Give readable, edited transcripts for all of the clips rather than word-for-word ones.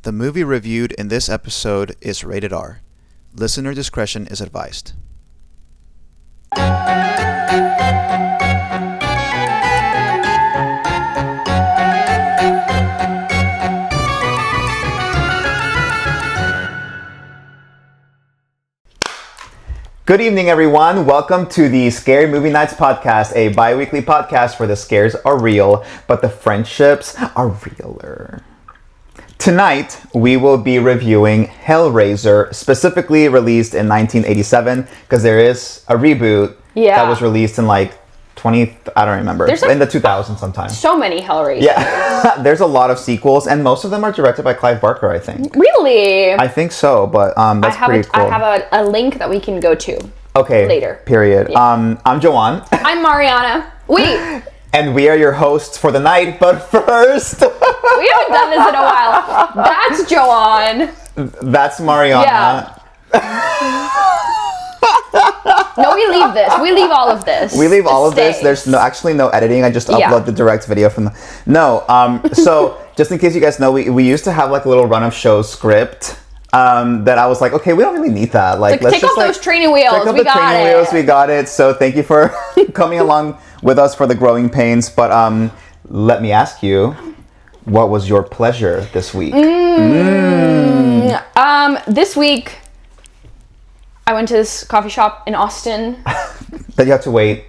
The movie reviewed in this episode is rated R. Listener discretion is advised. Good evening, everyone. Welcome to the Scary Movie Nights podcast, a bi-weekly podcast where the scares are real, but the friendships are realer. Tonight, we will be reviewing Hellraiser, specifically released in 1987, because there is a reboot that was released in I don't remember. There's in the 2000s sometime. So many Hellraisers. Yeah, there's a lot of sequels, and most of them are directed by Clive Barker, I think. Really? I think so, but that's pretty cool. I have a link that we can go to. Okay. Later. Period. Yeah. I'm Joanne. I'm Mariana. Wait. And we are your hosts for the night, but first... We haven't done this in a while. That's Joanne. That's Mariana. Yeah. No, we leave this. We leave all of this. We leave all of this. There's no editing. I just upload the direct video from the... So, just in case you guys know, we used to have a little run of show script. That I was like, okay, we don't really need that. Let's take just off those training wheels. Take off the training wheels. We got it. So thank you for coming along with us for the growing pains. But let me ask you, what was your pleasure this week? This week, I went to this coffee shop in Austin. That you had to wait.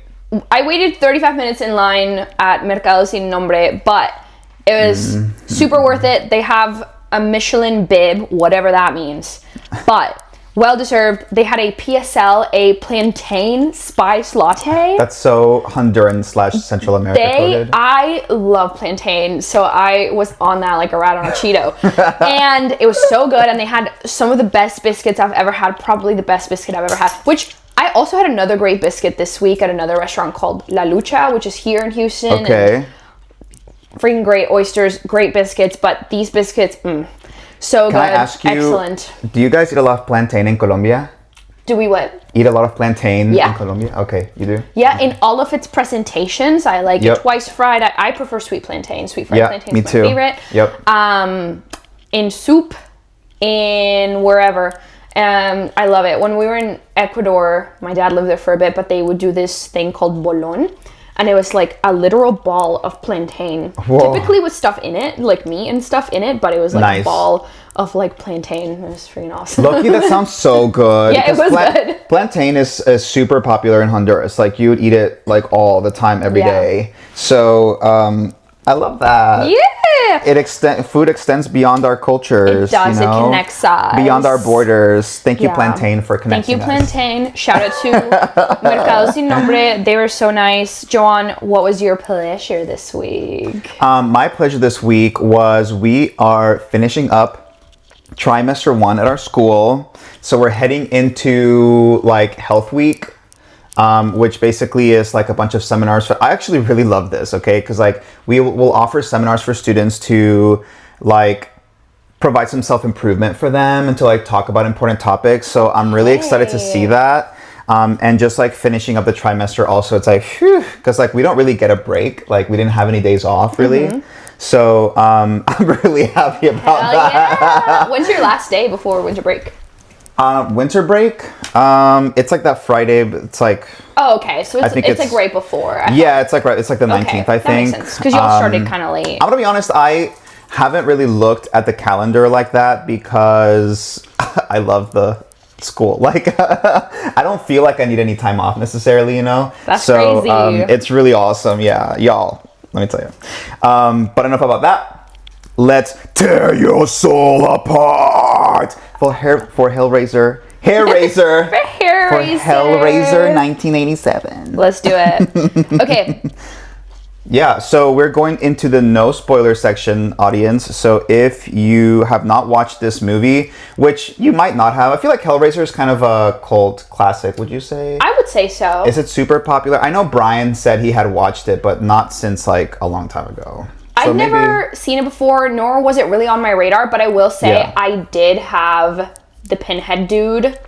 I waited 35 minutes in line at Mercado Sin Nombre, but it was super worth it. They have a Michelin bib, whatever that means, but well deserved. They had a PSL, a plantain spice latte. That's so Honduran / Central America coded. I love plantain, so I was on that like a rat on a Cheeto. And it was so good, and they had some of the best biscuits I've ever had, probably the best biscuit I've ever had, which I also had another great biscuit this week at another restaurant called La Lucha, which is here in Houston. Okay. Freaking great oysters, great biscuits, but these biscuits, so good. Can I ask you, excellent. Do you guys eat a lot of plantain in Colombia? Do we what? Eat a lot of plantain in Colombia? Okay, you do? Yeah, in all of its presentations. I like it twice fried. I prefer sweet plantain. Sweet fried plantain is my favorite. Yep. In soup, in wherever. I love it. When we were in Ecuador, my dad lived there for a bit, but they would do this thing called bolon. And it was like a literal ball of plantain. Whoa. Typically with stuff in it, like meat and stuff in it, but it was like a ball of like plantain. It was freaking awesome. Loki, that sounds so good. Yeah, it was good. Plantain is super popular in Honduras. Like you would eat it like all the time, every day. So I love that. Yeah. Food extends beyond our cultures. It does. It connects us. Beyond our borders. Thank you, Plantain, for connecting us. Thank you, Plantain. Shout out to Mercado Sin Nombre. They were so nice. Joanne, what was your pleasure this week? My pleasure this week was we are finishing up trimester 1 at our school. So we're heading into Health Week. Which basically is like a bunch of seminars. I actually really love this, okay? Because we will offer seminars for students to provide some self-improvement for them and to talk about important topics. So I'm really excited to see that. And just finishing up the trimester also, it's because we don't really get a break. We didn't have any days off really. Mm-hmm. So I'm really happy about that. Yeah. When's your last day before winter break? Winter break, it's that Friday, but it's oh, okay, so it's right before. It's the 19th, I think. That makes sense, because y'all started kind of late. I'm gonna be honest, I haven't really looked at the calendar like that because I love the school. I don't feel like I need any time off necessarily, That's crazy. It's really awesome, yeah, y'all, let me tell you. But enough about that. Let's tear your soul apart for Hellraiser. For Hellraiser 1987. Let's do it. Okay. Yeah, so we're going into the no spoiler section, audience. So if you have not watched this movie, which you might not have, I feel like Hellraiser is kind of a cult classic, would you say? I would say so. Is it super popular? I know Brian said he had watched it, but not since a long time ago. So I've never seen it before, nor was it really on my radar, but I will say I did have the Pinhead dude.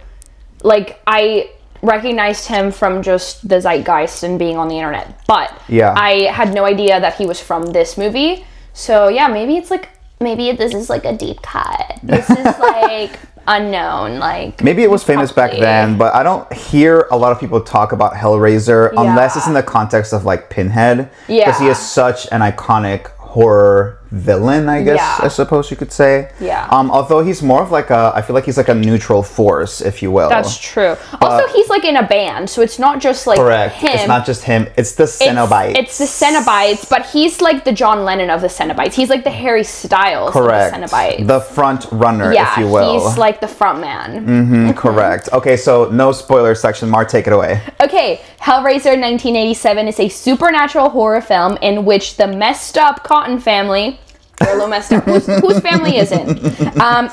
I recognized him from just the zeitgeist and being on the internet, but I had no idea that he was from this movie. So yeah, maybe it's maybe this is a deep cut. yet. This is like unknown. Like maybe it was famous back then, but I don't hear a lot of people talk about Hellraiser unless it's in the context of like Pinhead. Because he is such an iconic horror villain, I guess, I suppose you could say. Yeah. Although he's more of like I feel like he's like a neutral force, if you will. That's true. Also, he's like in a band, so it's not just like him. It's not just him. It's the Cenobites. It's the Cenobites, but he's like the John Lennon of the Cenobites. He's like the Harry Styles of the Cenobites. The front runner, if you will. He's like the front man. Correct. Okay, so no spoiler section. Mar, take it away. Okay, Hellraiser 1987 is a supernatural horror film in which the messed up Cotton family, they're a little messed up, whose family isn't,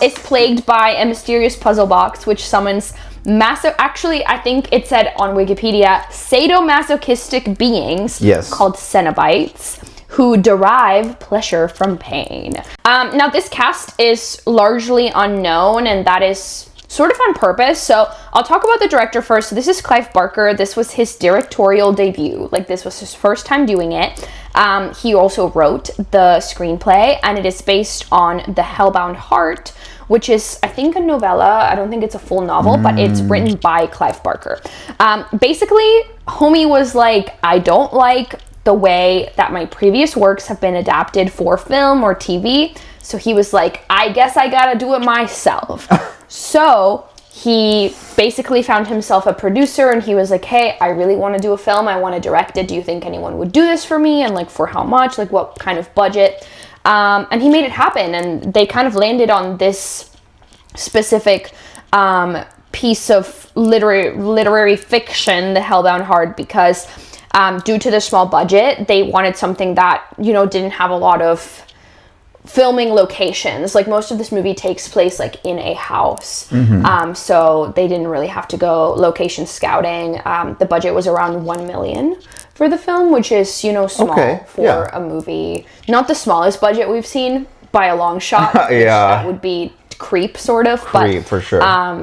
is plagued by a mysterious puzzle box which summons actually I think it said on Wikipedia, sadomasochistic beings called Cenobites who derive pleasure from pain. Now this cast is largely unknown, and that is sort of on purpose. So I'll talk about the director first. So this is Clive Barker. This was his directorial debut. Like, this was his first time doing it. He also wrote the screenplay, and it is based on The Hellbound Heart, which is, I think, a novella. I don't think it's a full novel, but it's written by Clive Barker. Basically, homie was like, I don't like the way that my previous works have been adapted for film or TV. So he was like, I guess I gotta do it myself. So he basically found himself a producer, and he was like, hey, I really want to do a film. I want to direct it. Do you think anyone would do this for me? And like, for how much? Like, what kind of budget? And he made it happen. And they kind of landed on this specific piece of literary fiction, The Hellbound Heart, because due to the small budget, they wanted something that, you know, didn't have a lot of filming locations. Like, most of this movie takes place like in a house, so they didn't really have to go location scouting. The budget was around 1 million for the film, which is, you know, small for a movie. Not the smallest budget we've seen by a long shot. That would be Creep, sort of. Creep, for sure.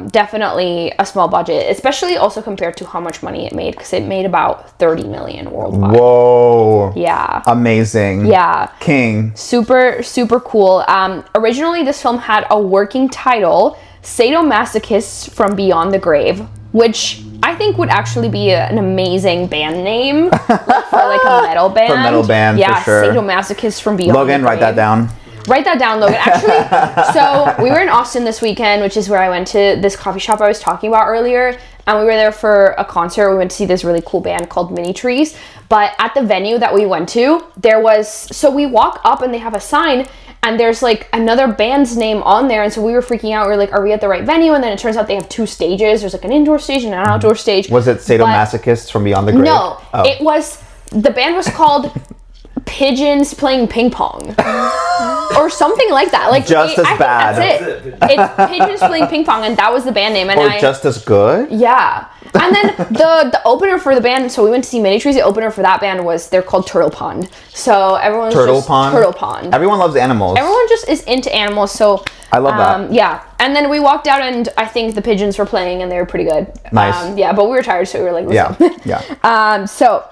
Definitely a small budget, especially also compared to how much money it made, because it made about 30 million worldwide. Whoa. Yeah. Amazing. Yeah. King. Super, super cool. Originally, this film had a working title, Sadomasochists from Beyond the Grave, which I think would actually be an amazing band name, like for like a metal band. For a metal band, for sure. Sadomasochists from Beyond the Grave. Logan, write that down. Write that down, Logan. Actually, so we were in Austin this weekend, which is where I went to this coffee shop I was talking about earlier. And we were there for a concert. We went to see this really cool band called Mini Trees. But at the venue that we went to, so we walk up and they have a sign, and there's like another band's name on there. And so we were freaking out. We were like, are we at the right venue? And then it turns out they have 2 stages. There's like an indoor stage and an outdoor stage. Was it Sadomasochists from Beyond the Grave? No, it was, the band was called Pigeons Playing Ping Pong. Or something like that. Like, just as bad. That's it. It's Pigeons Playing Ping Pong, and that was the band name. And just as good? Yeah. And then the opener for the band, so we went to see Mini Trees. The opener for that band they're called Turtle Pond. So everyone's Turtle Pond. Everyone loves animals. Everyone just is into animals, so I love that. Yeah. And then we walked out, and I think the pigeons were playing, and they were pretty good. Nice. Yeah, but we were tired, so we were like, let's go. Yeah. So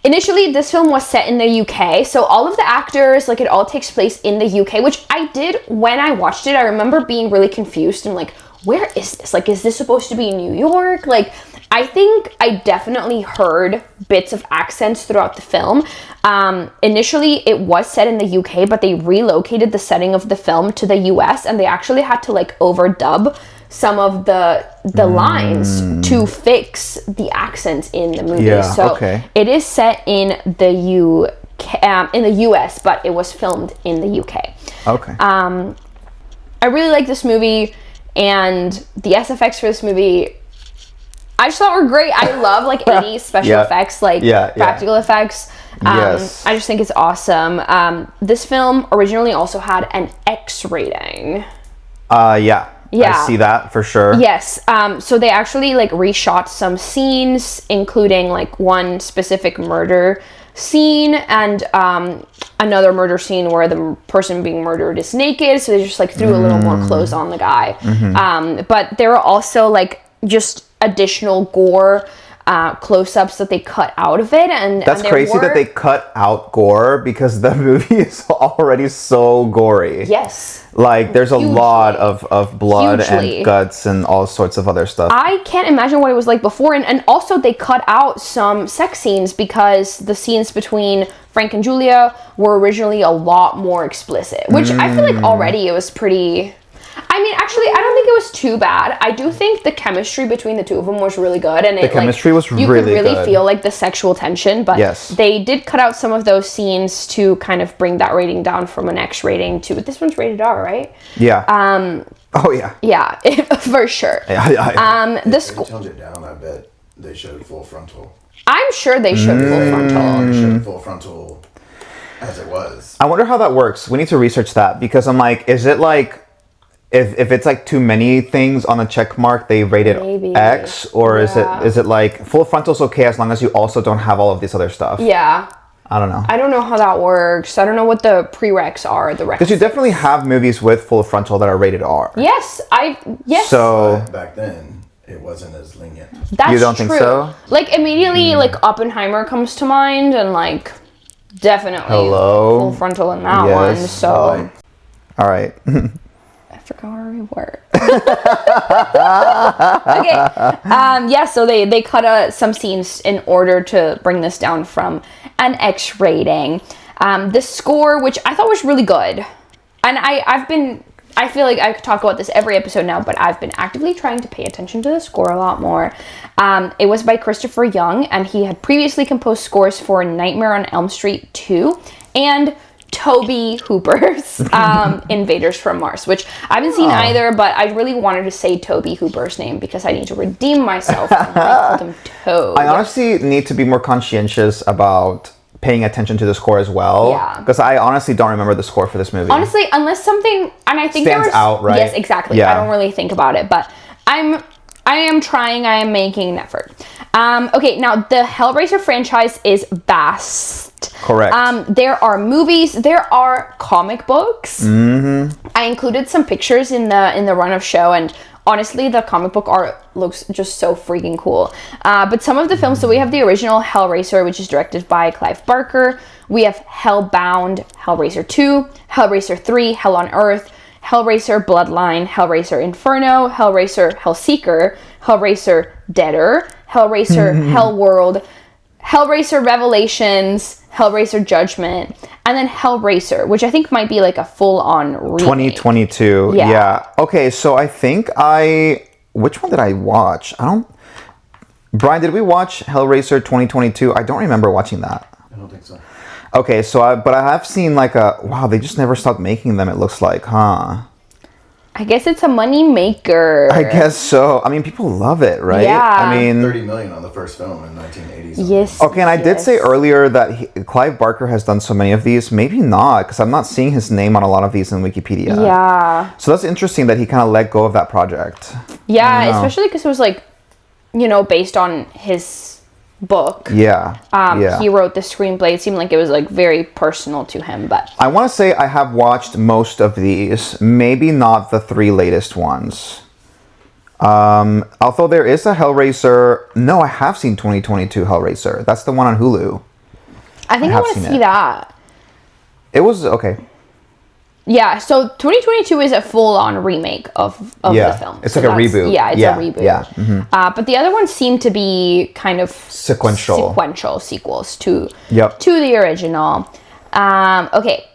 initially, this film was set in the UK, so all of the actors, like, it all takes place in the UK, which I did when I watched it. I remember being really confused and like, where is this? Like, is this supposed to be New York? Like, I think I definitely heard bits of accents throughout the film. Initially, it was set in the UK, but they relocated the setting of the film to the US, and they actually had to like overdub some of the lines to fix the accents in the movie. It is set in the UK, in the US, but it was filmed in the UK. I really like this movie, and the SFX for this movie, I just thought were great. I love like 80s special effects, like practical effects. I just think it's awesome. This film originally also had an X rating. I see that for sure. Yes. So they actually like reshot some scenes, including like one specific murder scene and another murder scene where the person being murdered is naked. So they just like threw a little more clothes on the guy. But there were also like just additional gore close-ups that they cut out of it, and that's crazy that they cut out gore because the movie is already so gory. Yes. Like there's a lot of blood Hugely. and guts and all sorts of other stuff. I can't imagine what it was like before, and also they cut out some sex scenes because the scenes between Frank and Julia were originally a lot more explicit, which I feel like already it was pretty... I mean, actually, I don't think it was too bad. I do think the chemistry between the two of them was really good, and the chemistry was you really could really good. feel like the sexual tension. But Yes. they did cut out some of those scenes to kind of bring that rating down from an X rating to... This one's rated R, right? Yeah. Oh yeah. Yeah, for sure. Yeah. The They school... toned it down. I bet they showed full frontal. I'm sure they showed full frontal. They showed full frontal as it was. I wonder how that works. We need to research that because I'm like, is it like if it's like too many things on the check mark, they rate it Maybe. X, or Yeah. is it like full frontal's okay as long as you also don't have all of this other stuff? Yeah. I don't know. I don't know how that works. I don't know what the prereqs are. The recs. Because you definitely have movies with full frontal that are rated R. Yes. So But back then, it wasn't as lenient. That's You don't think true. so? Like immediately, like Oppenheimer comes to mind, and like definitely Hello? full frontal in that Yes. one. So all right. I forgot where we were. Okay. Yeah. So they cut some scenes in order to bring this down from an X rating. The score, which I thought was really good, and I feel like I could talk about this every episode now, but I've been actively trying to pay attention to the score a lot more. It was by Christopher Young, and he had previously composed scores for Nightmare on Elm Street 2 and Toby Hooper's Invaders from Mars, which I haven't seen either, but I really wanted to say Toby Hooper's name because I need to redeem myself when I called him Toad. I honestly need to be more conscientious about paying attention to the score as well. Yeah. Because I honestly don't remember the score for this movie. Honestly, unless something, and I think Stands out, right? Yes, exactly. Yeah. I don't really think about it, but I am trying. I am making an effort. Okay, now the Hellraiser franchise is vast. Correct. There are movies. There are comic books. Mm-hmm. I included some pictures in the run of show, and honestly, the comic book art looks just so freaking cool. But some of the films, so we have the original Hellraiser, which is directed by Clive Barker. We have Hellbound, Hellraiser 2, Hellraiser 3, Hell on Earth, Hellraiser Bloodline, Hellraiser Inferno, Hellraiser Hellseeker, Hellraiser Deader, Hellraiser Hellworld, Hellraiser Revelations, Hellraiser Judgment, and then Hellraiser, which I think might be like a full-on remake. 2022. Yeah. Yeah. Okay, so I think which one did I watch? Brian, did we watch Hellraiser 2022? I don't remember watching that. I don't think so. Okay, but I have seen like wow, they just never stopped making them, it looks like, huh? I guess it's a money maker. I guess so. I mean, people love it, right? Yeah. I mean, 30 million on the first film in 1980. Yes. okay, and I did say yes. earlier that Clive Barker has done so many of these. Maybe not, because I'm not seeing his name on a lot of these in Wikipedia. Yeah. So that's interesting that he kind of let go of that project. Yeah, especially because it was like, based on his book. Yeah. Yeah. He wrote the screenplay. It seemed like it was like very personal to him, but I want to say I have watched most of these, maybe not the 3 latest ones. Although there is a Hellraiser. No, I have seen 2022 Hellraiser. That's the one on Hulu. I think I have want to seen see it. that. It was okay. Yeah, so 2022 is a full-on remake of Yeah, the film. it's So like a that's- reboot. Yeah, it's Yeah, a reboot. yeah, mhm. But the other ones seem to be kind of Sequential sequels to Yep. to the original. Okay,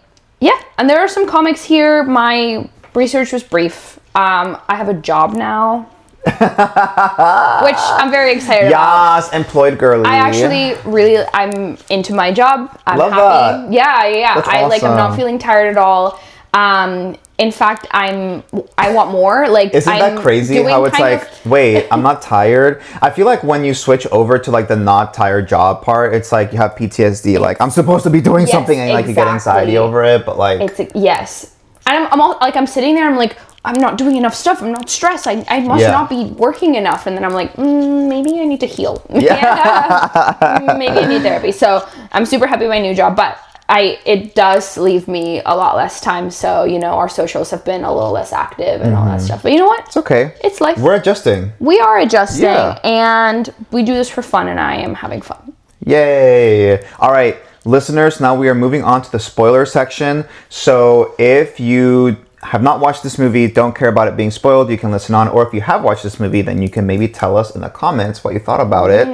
yeah, and there are some comics here. My research was brief. I have a job now, which I'm very excited about. Yes, employed girly. I actually I'm into my job. I'm Love happy. that. Yeah. That's I'm not awesome. feeling tired at all. In fact, I want more. Like, Isn't that crazy doing how it's kind like, wait, I'm not tired? I feel like when you switch over to like the not tired job part, it's like you have PTSD. Like, I'm supposed to be doing Yes, something and like you get anxiety exactly. over it, but like... yes. And I'm all, like, I'm sitting there, I'm like, I'm not doing enough stuff. I'm not stressed. I must Yeah. not be working enough. And then I'm like, maybe I need to heal. Yeah. Maybe I need therapy. So I'm super happy with my new job. But it does leave me a lot less time. So, our socials have been a little less active and all that stuff. But you know what? It's okay. It's life. We're adjusting. We are adjusting. Yeah. And we do this for fun, and I am having fun. Yay. All right, listeners, now we are moving on to the spoiler section. So if you have not watched this movie, don't care about it being spoiled, you can listen on. Or if you have watched this movie, then you can maybe tell us in the comments what you thought about it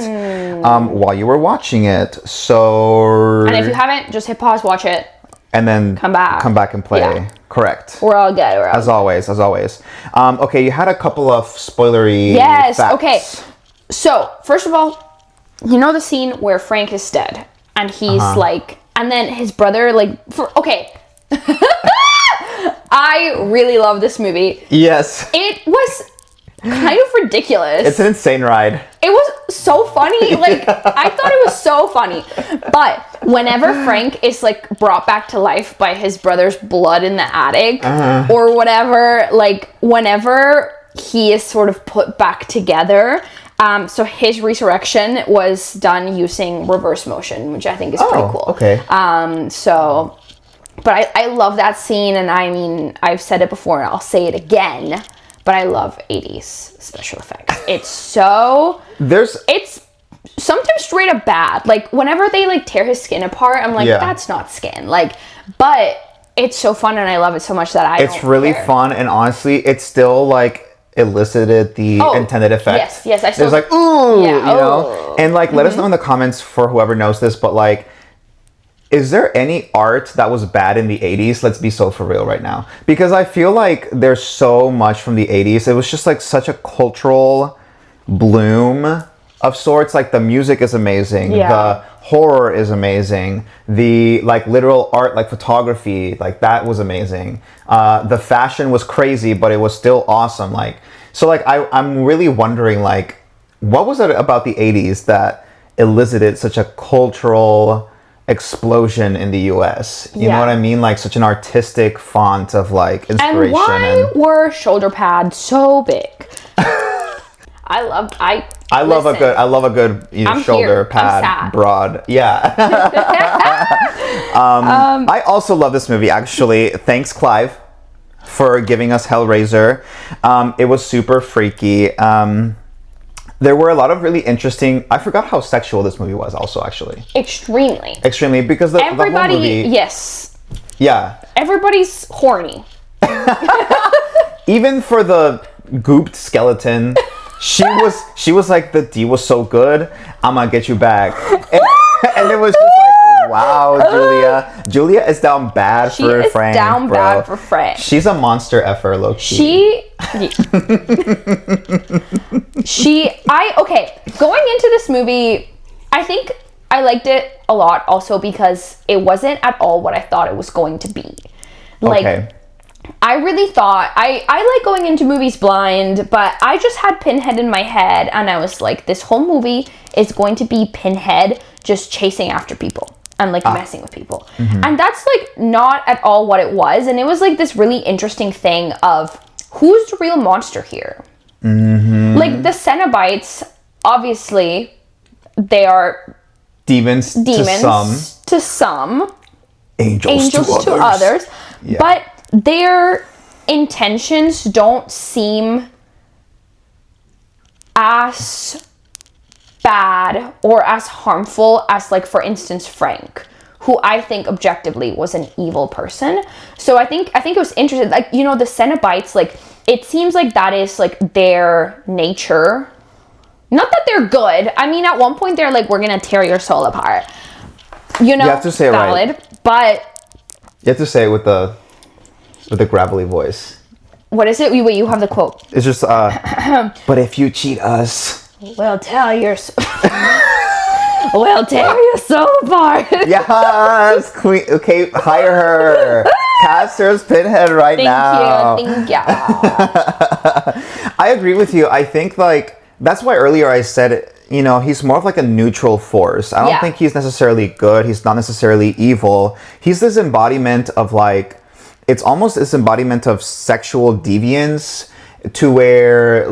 while you were watching it. So... And if you haven't, just hit pause, watch it. And then come back and play. Yeah. Correct. We're all good. As always. Okay, you had a couple of spoilery facts. Okay. So, first of all, you know the scene where Frank is dead, and he's like, and then his brother, I really love this movie. Yes. It was kind of ridiculous. It's an insane ride. It was so funny. I thought it was so funny. But whenever Frank is brought back to life by his brother's blood in the attic or whatever, whenever he is sort of put back together, so his resurrection was done using reverse motion, which I think is pretty cool. Okay. But I love that scene, and I mean, I've said it before and I'll say it again, but I love 80s special effects. It's sometimes straight up bad. Whenever they tear his skin apart, I'm like, that's not skin. But it's so fun, and I love it so much that it's really fun, and honestly, it's still elicited the intended effect. Yes, I still... There's ooh, you know? And let us know in the comments for whoever knows this, but is there any art that was bad in the 80s? Let's be so for real right now. Because I feel there's so much from the 80s. It was just such a cultural bloom of sorts. The music is amazing. Yeah. The horror is amazing. The literal art, photography, that was amazing. The fashion was crazy, but it was still awesome. I'm really wondering what was it about the 80s that elicited such a cultural explosion in the US? You know what I mean? Such an artistic font of inspiration. And why were shoulder pads so big? I love a good shoulder pad broad. Yeah. I also love this movie, actually. Thanks, Clive, for giving us Hellraiser. It was super freaky. There were a lot of really interesting... I forgot how sexual this movie was also, actually. Extremely, because the whole movie... Yes. Yeah. Everybody's horny. Even for the gooped skeleton... She was like, the D was so good, I'm gonna get you back. And it was just wow, Julia. Julia is down bad for Frank. She is down bad for Frank. She's a monster effer, low-key. Going into this movie, I think I liked it a lot also because it wasn't at all what I thought it was going to be. I really thought, I like going into movies blind, but I just had Pinhead in my head, and I was like, this whole movie is going to be Pinhead just chasing after people and messing with people. And that's not at all what it was, and it was this really interesting thing of who's the real monster here? The Cenobites, obviously, they are demons to some, angels to others. Yeah. But their intentions don't seem as bad or as harmful as for instance Frank, who I think objectively was an evil person. So I think it was interesting, the Cenobites, it seems that is their nature. Not that they're good. I mean, at one point they're we're gonna tear your soul apart. You have to say valid, right. But you have to say it with the gravelly voice. What is it? Wait, you have the quote. It's just, but if you cheat us, we'll tear your soul apart. Yes, queen. Okay, hire her. Cast her as Pinhead right now. Thank you. I agree with you. I think that's why earlier I said, he's more of a neutral force. I don't think he's necessarily good. He's not necessarily evil. He's this embodiment of it's almost this embodiment of sexual deviance, to where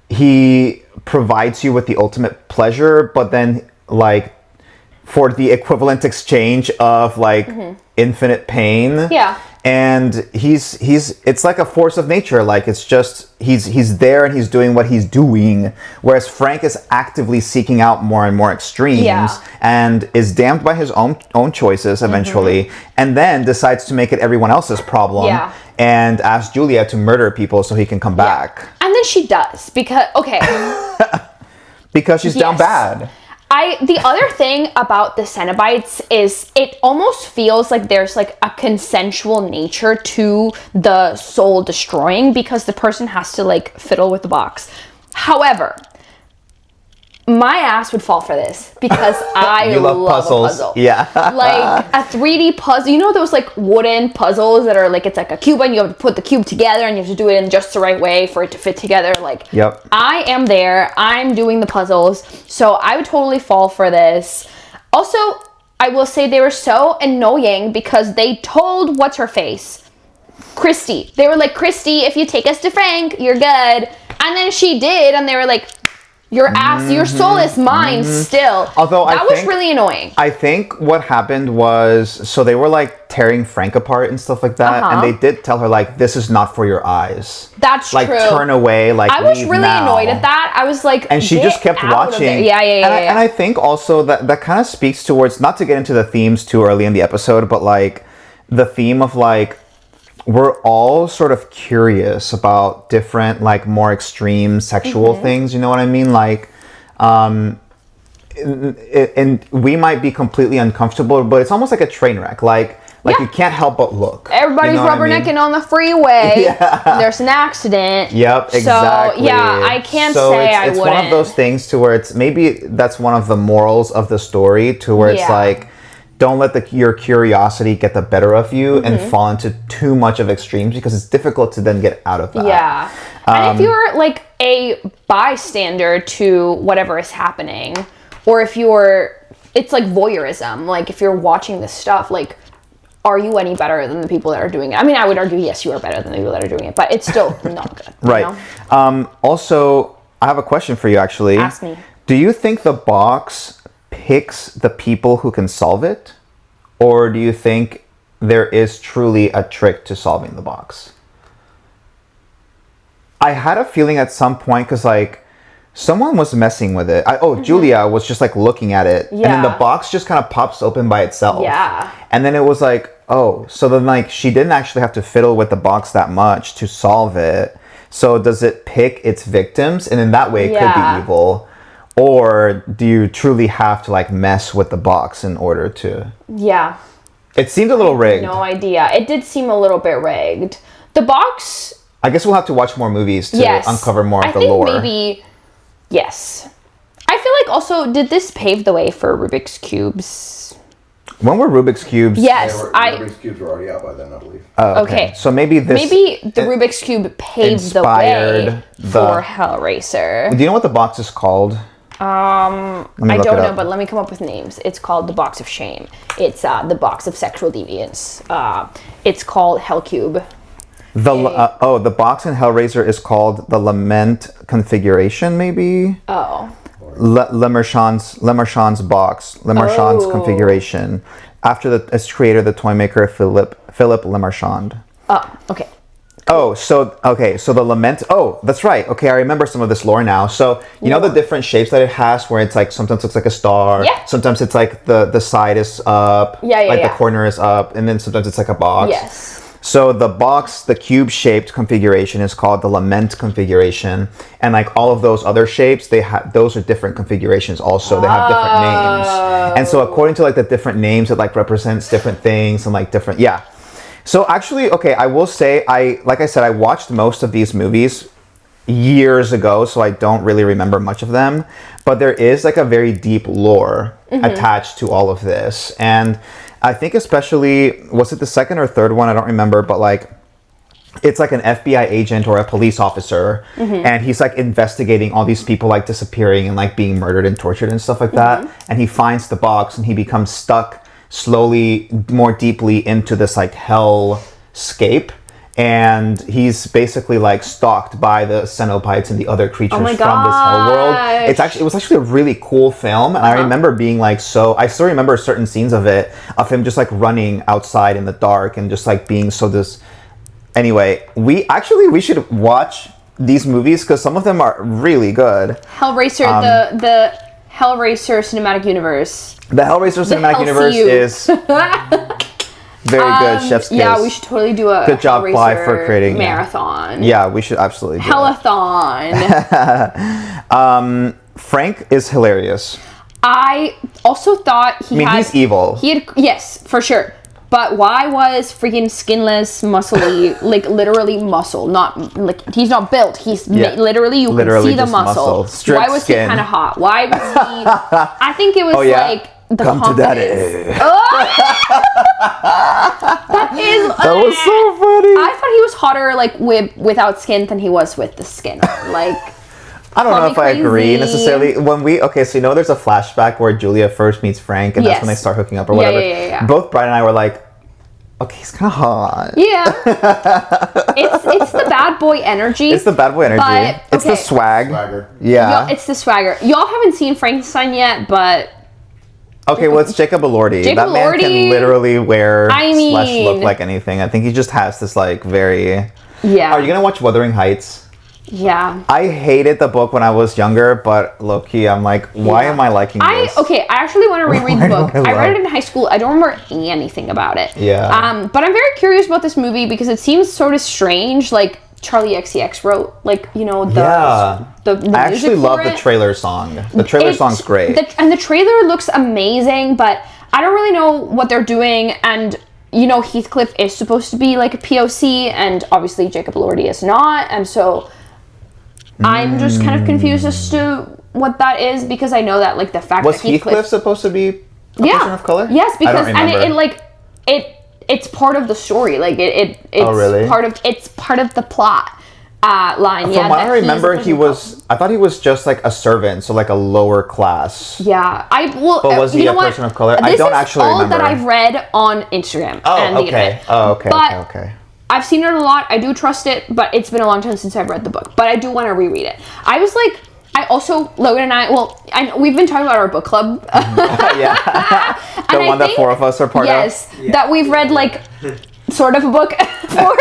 he provides you with the ultimate pleasure, but then for the equivalent exchange of like infinite pain. Yeah. And he's it's like a force of nature. Like it's just he's there and he's doing what he's doing, whereas Frank is actively seeking out more and more extremes and is damned by his own choices eventually, and then decides to make it everyone else's problem and asks Julia to murder people so he can come back. And then she does because because she's down bad. The other thing about the Cenobites is it almost feels like there's like a consensual nature to the soul destroying because the person has to like fiddle with the box. However, my ass would fall for this because I love puzzles. a puzzle. Yeah. Like a 3D puzzle. You know those like wooden puzzles that are like, it's like a cube and you have to put the cube together and you have to do it in just the right way for it to fit together. Like, I am there. I'm doing the puzzles. So I would totally fall for this. Also, I will say they were so annoying because they told what's her face, Christy. They were like, Christy, if you take us to Frank, you're good. And then she did, and they were like, your ass, your soul is mine still. Although that was really annoying. I think what happened was, so they were like tearing Frank apart and stuff like that, and they did tell her like, this is not for your eyes. That's like, true. Like turn away, like I was leave really now. annoyed at that. I was like, and she just kept watching. Yeah. And I think also that kind of speaks towards, not to get into the themes too early in the episode, but like the theme of like, we're all sort of curious about different, like, more extreme sexual things, you know what I mean? Like, and we might be completely uncomfortable, but it's almost like a train wreck. Like you can't help but look. Everybody's rubbernecking on the freeway. There's an accident. Yep, exactly. So, yeah, I can't say I wouldn't. It's one of those things to where it's, maybe that's one of the morals of the story, to where it's like, don't let your curiosity get the better of you and fall into too much of extremes, because it's difficult to then get out of that. Yeah. And if you're like a bystander to whatever is happening, or if it's like voyeurism, like if you're watching this stuff, like, are you any better than the people that are doing it? I mean, I would argue, yes, you are better than the people that are doing it, but it's still not good. Right. You know? Also, I have a question for you, actually. Ask me. Do you think the box picks the people who can solve it, or do you think there is truly a trick to solving the box? I had a feeling at some point, because like someone was messing with it. Julia was just like looking at it, and then the box just kind of pops open by itself. And then it was like, oh, so then like she didn't actually have to fiddle with the box that much to solve it. So does it pick its victims, and in that way it could be evil? Or do you truly have to like mess with the box in order to... Yeah. It seemed a little rigged. No idea. It did seem a little bit rigged. The box... I guess we'll have to watch more movies to uncover more of the lore. I think maybe... Yes. I feel like also, did this pave the way for Rubik's Cubes? When were Rubik's Cubes? Yes. Rubik's Cubes were already out by then, I believe. Okay. So maybe this... Maybe the Rubik's Cube paved the way for Hellraiser. Do you know what the box is called? I don't know, but let me come up with names. It's called the Box of Shame. It's the Box of Sexual Deviance. It's called Hellcube. The box in Hellraiser is called the Lament Configuration, maybe? Oh. Le Marchand's box. Le Marchand's configuration. After its creator, the toy maker Philip Le Marchand. Oh, okay. So the lament. Oh, that's right. Okay, I remember some of this lore now. So you know the different shapes that it has, where it's like sometimes looks like a star. Yeah. Sometimes it's like the side is up. The corner is up, and then sometimes it's like a box. Yes. So the box, the cube-shaped configuration is called the lament configuration, and like all of those other shapes, those are different configurations. Also, they have different names, and so according to like the different names, it like represents different things and like different. So actually, okay, I will say, like I said, I watched most of these movies years ago, so I don't really remember much of them. But there is like a very deep lore attached to all of this. And I think especially, was it the second or third one? I don't remember, but like, it's like an FBI agent or a police officer, and he's like investigating all these people like disappearing and like being murdered and tortured and stuff like that. And he finds the box, and he becomes stuck slowly, more deeply into this like hellscape, and he's basically like stalked by the Cenobites and the other creatures my from this hell world. gosh. It was actually a really cool film, and I remember being like I still remember certain scenes of him just like running outside in the dark and just like being so this. Anyway, we should watch these movies because some of them are really good. Hellraiser, the Hellraiser cinematic universe. The Hellraiser cinematic universe HellCU. is very good. Chef's kiss. Yeah, we should totally do a Good job, Hellraiser Clive, for creating marathon. Yeah, we should absolutely do Hellathon. Frank is hilarious. I also thought He's evil. Yes, for sure. But why was freaking skinless, muscly, like literally muscle? Not like he's not built. He's literally you can see the just muscle. Stripped Why was skin. he kind of hot? Why was he? I think it was like the Come to confidence. daddy. That was so funny. I thought he was hotter like without skin than he was with the skin. Like. I don't know if I agree crazy. necessarily. There's a flashback where Julia first meets Frank, and that's when they start hooking up or whatever. Yeah. Both Brian and I were like, okay, he's kind of hot. Yeah. it's the bad boy energy. It's the bad boy energy. But, it's the swag. Swagger. Yeah. It's the swagger. Y'all haven't seen Frankenstein yet, but Okay, well, it's Jacob Elordi. Jacob That man Elordi, can literally wear I slash mean- look like anything. I think he just has this like very. yeah. Are you gonna watch Wuthering Heights? Yeah. I hated the book when I was younger, but low-key, I'm like, why am I liking this? I actually want to reread the book. I I read love- it in high school. I don't remember anything about it. Yeah. But I'm very curious about this movie because it seems sort of strange. Like Charlie XCX wrote, like the Yeah. the I actually music love for the it. trailer song. The trailer song's great. And the trailer looks amazing, but I don't really know what they're doing. And Heathcliff is supposed to be like a POC, and obviously Jacob Elordi is not, and so. I'm just kind of confused as to what that is because I know that like the fact Was that Heathcliff supposed to be a person of color? Yes, because I don't remember. it's part of the story. Like it's really? it's part of the plot line. From what I remember, I thought he was just like a servant, so like a lower class. Yeah, But was he a person of color? I don't actually all remember. that I've read on Instagram. and the internet. But Okay. I've seen it a lot. I do trust it, but it's been a long time since I've read the book. But I do want to reread it. Logan and I, we've been talking about our book club. Yeah. The one that four of us are part of. Yes, that we've read like sort of a book for,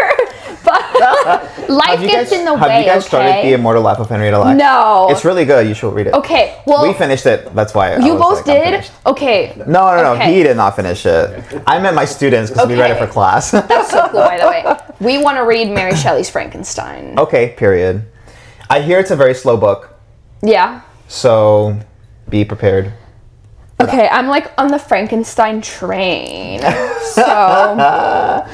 but life gets in the way. Have you guys started The Immortal Life of Henrietta Lacks? No. It's really good. You should read it. Okay, well, We finished it. That's why you I was both like, I'm did. finished. Okay. No. Okay. He did not finish it. I meant my students because we read it Okay. for class. That's so cool, by the way. We want to read Mary Shelley's Frankenstein. Okay, period. I hear it's a very slow book, Yeah. so be prepared. Okay, I'm like on the Frankenstein train. So,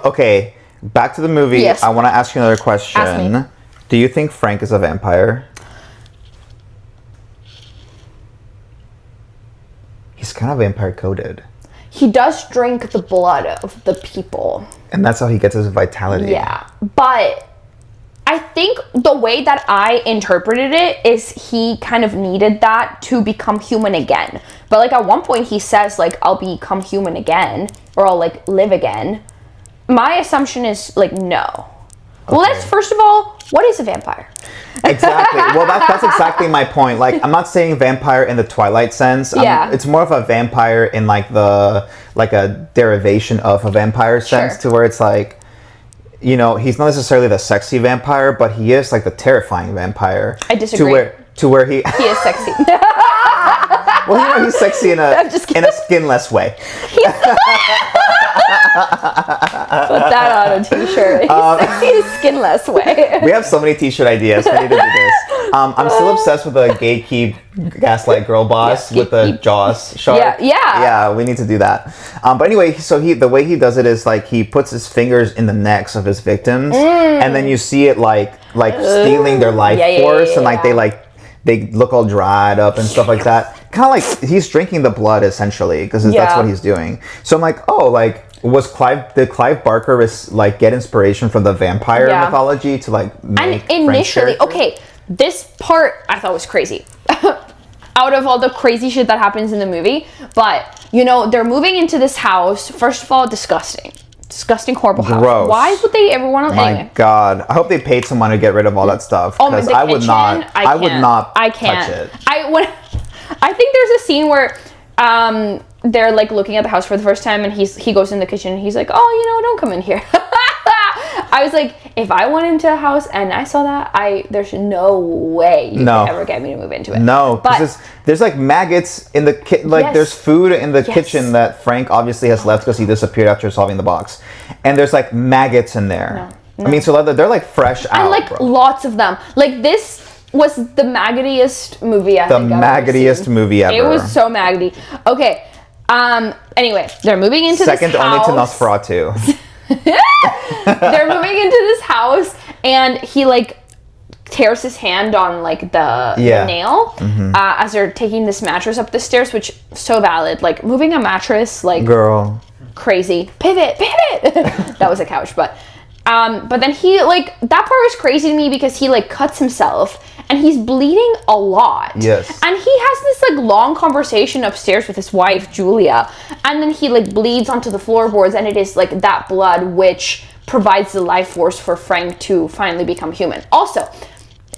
Okay, back to the movie. Yes. I want to ask you another question. Ask me. Do you think Frank is a vampire? He's kind of vampire coded. he does drink the blood of the people. And that's how he gets his vitality. Yeah, but I think the way that I interpreted it is he kind of needed that to become human again. But like at one point he says like, I'll become human again, or I'll like live again. My assumption is like, no. Well, Okay. let's first of all, what is a vampire? Exactly. Well, that's exactly my point. Like, I'm not saying vampire in the Twilight sense. Yeah. It's more of a vampire in like a derivation of a vampire sense, Sure. to where it's like, he's not necessarily the sexy vampire, but he is like the terrifying vampire. I disagree. To where he He is sexy. well, he's sexy in I'm just a skinless way. Put that on a t-shirt. He's sexy in a skinless way. We have so many t-shirt ideas. We need to do this. I'm still obsessed with the gatekeep gaslight girl boss Yeah, with the gatekeep. jaws shark. Yeah. We need to do that. But anyway, so the way he does it is like he puts his fingers in the necks of his victims, and then you see it like stealing their life force, and like they look all dried up and stuff like that. Kind of like he's drinking the blood essentially, because that's what he's doing. So I'm like, did Clive Barker get inspiration from the vampire mythology to like make And initially, Frank's character? okay, this part I thought was crazy. Out of all the crazy shit that happens in the movie, but they're moving into this house. First of all, disgusting. disgusting, horrible house. Gross. Why would they ever want to? My Anyway. God, I hope they paid someone to get rid of all that stuff. Oh my! Because The I would kitchen, not. I would can't. not I can't. touch it. I think there's a scene where they're like looking at the house for the first time, and he goes in the kitchen and he's like, "Oh, don't come in here." I was like, if I went into a house and I saw that, there's no way you could ever get me to move into it. No, because there's like maggots in the kitchen. Like there's food in the kitchen that Frank obviously has left because he disappeared after solving the box, and there's like maggots in there. No. I mean, so they're like fresh out. And like lots of them. Like this was the maggotiest movie I think I've ever seen. Movie ever. It was so maggoty. Okay. Anyway, they're moving into this house. Second only to Nosferatu. They're moving into this house, and he like tears his hand on like the nail as they're taking this mattress up the stairs, which so valid. Like moving a mattress, like girl, crazy. Pivot. That was a couch, but then he like that part was crazy to me because he like cuts himself. And he's bleeding a lot. Yes. And he has this like long conversation upstairs with his wife, Julia. And then he like bleeds onto the floorboards, and it is like that blood which provides the life force for Frank to finally become human. Also,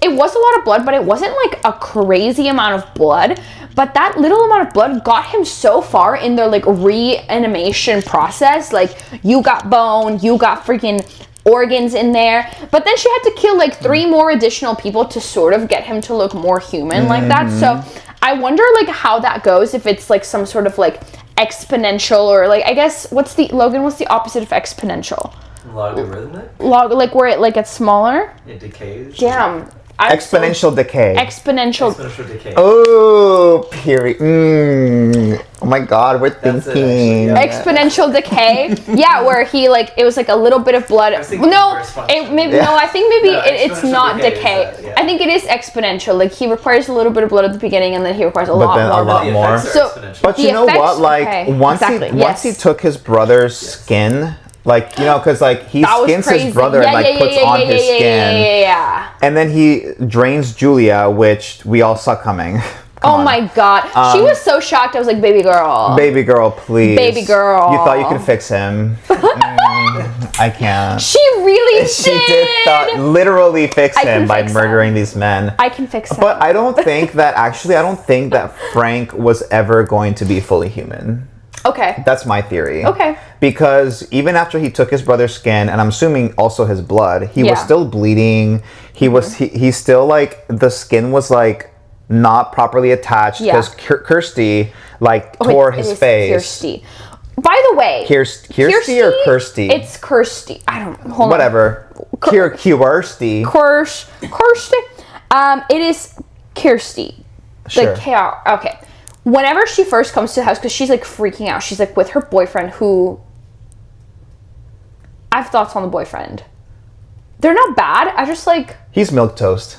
it was a lot of blood, but it wasn't like a crazy amount of blood. But that little amount of blood got him so far in their like reanimation process. Like, you got bone, you got freaking organs in there, but then she had to kill like 3 more additional people to sort of get him to look more human like that. So I wonder like how that goes, if it's like some sort of like exponential, or like, I guess what's the opposite of exponential? Logarithmic? Like where it like gets smaller? It decays. Damn. Exponential decay. Exponential decay. Oh, period. Oh my God, we're thinking. Exponential decay. Yeah, where he like it was like a little bit of blood. I think maybe it's not decay. I think it is exponential. Like he requires a little bit of blood at the beginning, and then he requires a lot more. So, but you know what? Like once he took his brother's skin. Like, because like he skins his brother and like puts on his skin. And then he drains Julia, which we all saw coming. Oh my God. She was so shocked. I was like, baby girl. Baby girl, please. Baby girl. You thought you could fix him. I can't. She really did. She did literally fix him by murdering these men. I can fix him. But I don't think that Frank was ever going to be fully human. Okay. That's my theory. Okay. Because even after he took his brother's skin, and I'm assuming also his blood, he was still bleeding. He still like, the skin was like not properly attached because Kirsty like tore his face. Kirsty. By the way, Kirsty or Kirsty? It's Kirsty. I don't know. Whatever. Kirsty. Kirsty. It is Kirsty. Sure. The KR. Okay. Whenever she first comes to the house, because she's like freaking out, she's like with her boyfriend, who I have thoughts on the boyfriend. They're not bad. I just like, he's milquetoast.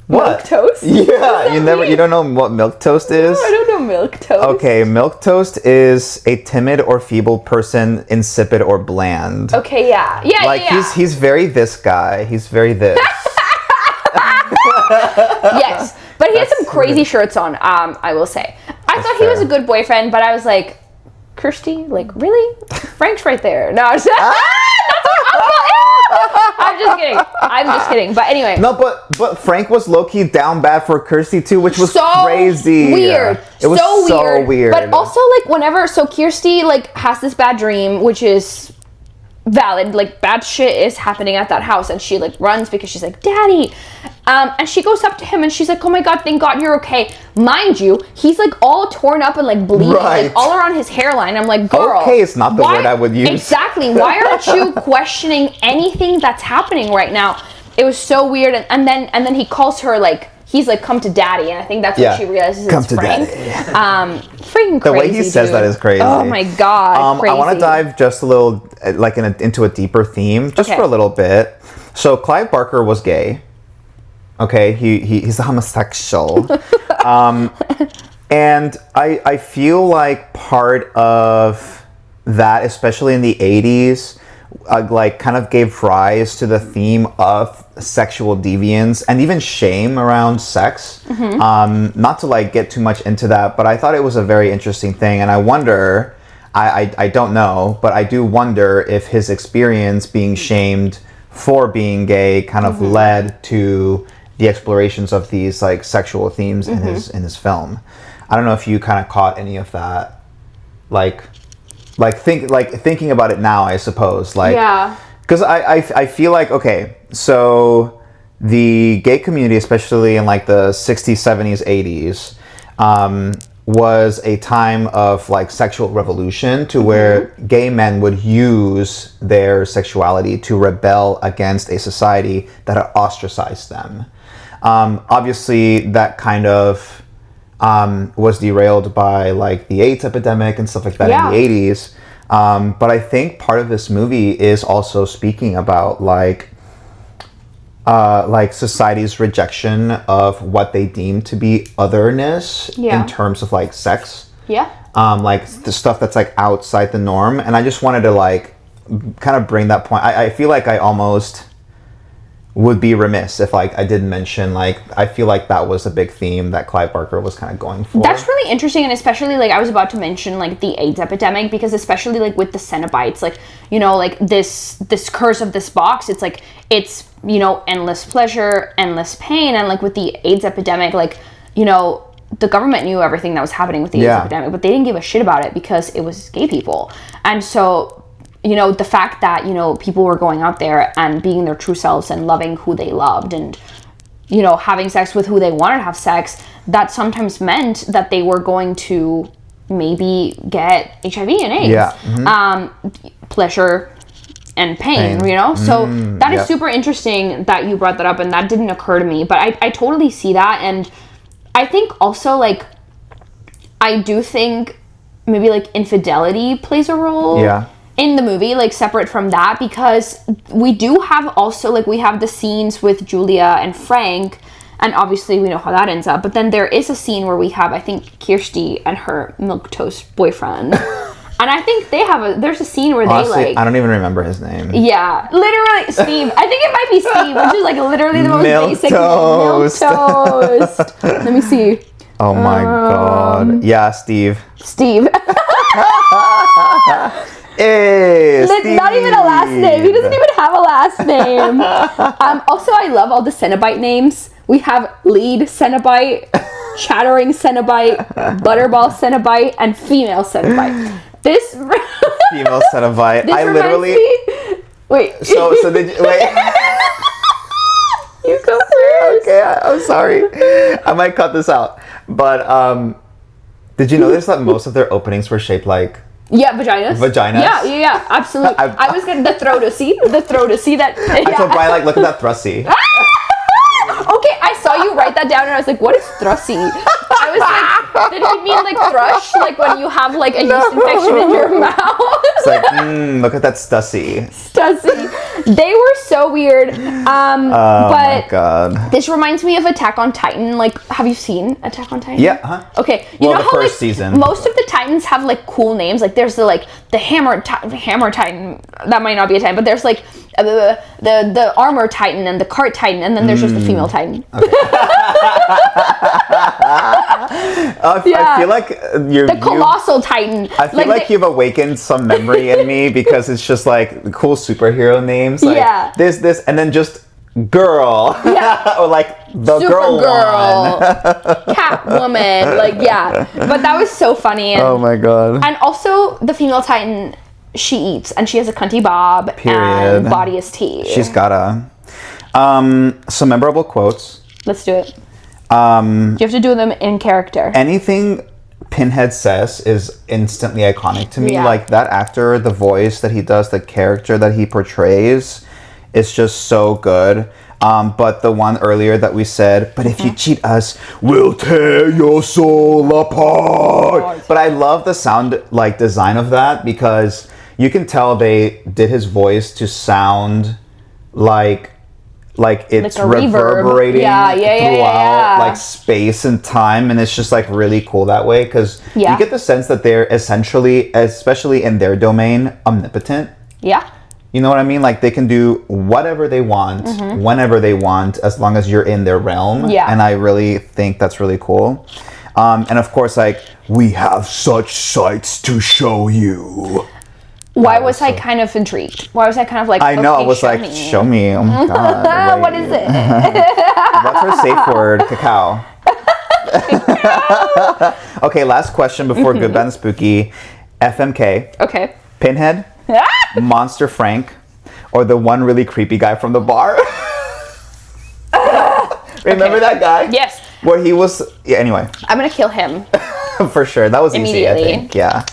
What? Milquetoast? Yeah, you don't know what milquetoast is? No, I don't know milquetoast. Okay, milquetoast is a timid or feeble person, insipid or bland. Okay, yeah. He's very this guy. He's very this. Yes. But he had some crazy shirts on, I will say. I thought he was a good boyfriend, but I was like, Kirsty, like, really? Frank's right there. No, I'm just kidding. But anyway. No, but Frank was low-key down bad for Kirsty too, which was so crazy. Weird. It was so weird. But also, like, so Kirsty, like, has this bad dream, which is valid, like bad shit is happening at that house, and she like runs because she's like, Daddy, and she goes up to him and she's like, oh my God, thank God you're okay. Mind you, he's like all torn up and like bleeding, like all around his hairline. I'm like, girl, okay, it's not the word I would use. Exactly. Why aren't you questioning anything that's happening right now? It was so weird. And then he calls her, like, he's like, come to Daddy, and I think that's when she realizes it's Frank. Freaking crazy. The way he says that is crazy. Oh my God, crazy. I want to dive just a little, like, into a deeper theme, just for a little bit. So Clive Barker was gay. Okay, he's a homosexual. And I feel like part of that, especially in the 80s, like kind of gave rise to the theme of sexual deviance and even shame around sex. Not to like get too much into that, but I thought it was a very interesting thing, and I wonder I don't know, but I do wonder if his experience being shamed for being gay kind of led to the explorations of these like sexual themes in his film. I don't know if you kind of caught any of that, thinking about it now, I suppose. Like, Yeah. because I feel like, okay, so the gay community, especially in like the 60s, 70s, 80s, was a time of like sexual revolution to where gay men would use their sexuality to rebel against a society that had ostracized them. Obviously, that kind of was derailed by like the AIDS epidemic and stuff like that in the 80s. But I think part of this movie is also speaking about like society's rejection of what they deem to be otherness in terms of like sex. Yeah. Like the stuff that's like outside the norm. And I just wanted to like kind of bring that point. I feel like I almost would be remiss if like I didn't mention, like, I feel like that was a big theme that Clive Barker was kind of going for. That's really interesting, and especially like I was about to mention like the AIDS epidemic, because especially like with the Cenobites, like, you know, like this curse of this box, it's like, it's, you know, endless pleasure, endless pain. And like with the AIDS epidemic, like, you know, the government knew everything that was happening with the AIDS epidemic, but they didn't give a shit about it because it was gay people. And so, you know, the fact that, you know, people were going out there and being their true selves and loving who they loved and, you know, having sex with who they wanted to have sex, that sometimes meant that they were going to maybe get HIV and AIDS. Yeah. Pleasure and pain, you know? So that is super interesting that you brought that up, and that didn't occur to me. But I totally see that. And I think also, like, I do think maybe, like, infidelity plays a role. Yeah. In the movie, like, separate from that, because we do have also, like, we have the scenes with Julia and Frank, and obviously we know how that ends up, but then there is a scene where we have, I think, Kirsty and her milquetoast boyfriend. And I think they have there's a scene where Honestly, they, like, I don't even remember his name. yeah, literally, Steve. I think it might be Steve, which is, like, literally the most basic. Milquetoast. Milquetoast. Let me see. Oh my god. Yeah, Steve. Steve. Hey, Steve. Not even a last name. He doesn't even have a last name. Also, I love all the Cenobite names. We have lead Cenobite, chattering Cenobite, butterball Cenobite, and female Cenobite. This Female Cenobite. this I reminds literally. me- Wait. So did you, wait. You go first. Okay, I'm sorry. I might cut this out. But did you notice that most of their openings were shaped like Yeah, vaginas. Vaginas? Yeah, absolutely. I was getting the throat to see that. I told Brian, like, look at that thrusty. Okay, I saw you write that down, and I was like, what is thrussy? I was like, did he mean like thrush? Like when you have like a yeast infection in your mouth? It's like, look at that stussy. Stussy. They were so weird. Oh but my god. this reminds me of Attack on Titan. Like, have you seen Attack on Titan? Yeah, huh? Okay. Well, know the how, first like, season. Most of the Titans have like cool names. Like there's the Hammer Titan. That might not be a Titan, but there's like the Armor Titan and the Cart Titan, and then there's just the female Titan. Okay. I feel like the Colossal Titan. I feel like you've awakened some memory in me, because it's just like cool superhero names. Like this, and then just girl. Yeah. Or like the girl one. Catwoman. Like, yeah. But that was so funny. And, oh my god. And also the female Titan, she eats, and she has a cunty bob. Period. And body is tea. She's gotta. Some memorable quotes. Let's do it. You have to do them in character. Anything Pinhead says is instantly iconic to me. Yeah. Like that actor, the voice that he does, the character that he portrays, is just so good. But the one earlier that we said, but if you cheat us, we'll tear your soul apart. But I love the sound, like, design of that, because you can tell they did his voice to sound like it's like a reverb. reverberating throughout like space and time, and it's just like really cool that way, because you get the sense that they're essentially, especially in their domain, omnipotent. Yeah. You know what I mean? Like they can do whatever they want, whenever they want, as long as you're in their realm. Yeah. And I really think that's really cool. And of course, like, we have such sights to show you. Why was I kind of intrigued? Why was I kind of like, I know, okay, I was like, me. show me. Oh my God. What wait. is it? What's her safe word? Cacao. Okay, last question before Good, Bad, and Spooky. FMK, Okay. Pinhead, Monster Frank, or the one really creepy guy from the bar? Remember that guy? Yes. Where he was... Yeah, anyway. I'm going to kill him. For sure. That was easy, I Immediately. think. Yeah.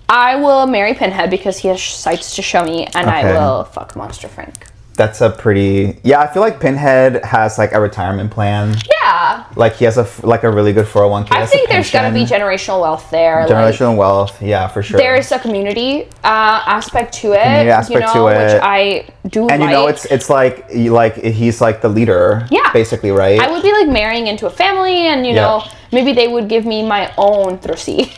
I will marry Pinhead because he has sights to show me, and I Okay. will fuck Monster Frank. That's a pretty... Yeah, I feel like Pinhead has, like, a retirement plan. Yeah. Like, he has a really good 401k. I think there's going to be generational wealth there. Generational wealth, yeah, for sure. There's a community aspect to it. Community aspect to it. Which I do And like. you know, it's like he's like the leader, Yeah. basically, right? I would be like marrying into a family, and you know, maybe they would give me my own Throsi.